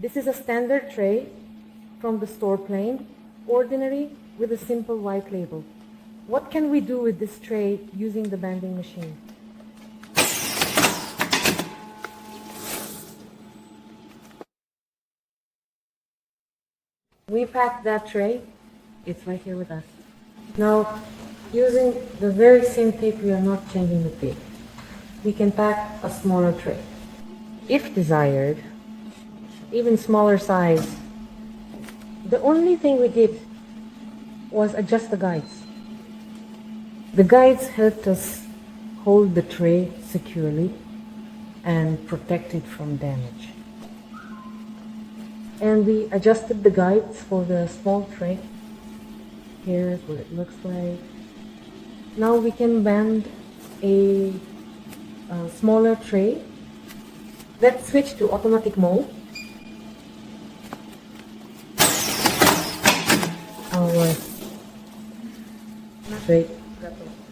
This is a standard tray from the store plane, ordinary with a simple white label. What can we do with this tray using the banding machine? We packed that tray. It's right here with us. Now, using the very same tape, we are not changing the tape. We can pack a smaller tray. If desired, even smaller size. The only thing we did was adjust the guides. The guides helped us hold the tray securely and protect it from damage. And we adjusted the guides for the small tray. Here's what it looks like. Now we can band a smaller tray. Let's switch to automatic mode. Our tray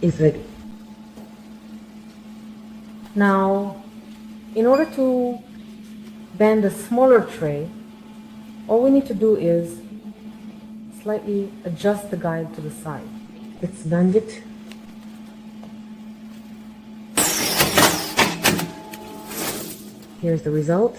is ready. Now, in order to bend a smaller tray, all we need to do is slightly adjust the guide to the side. Let's bend it. Here's the result.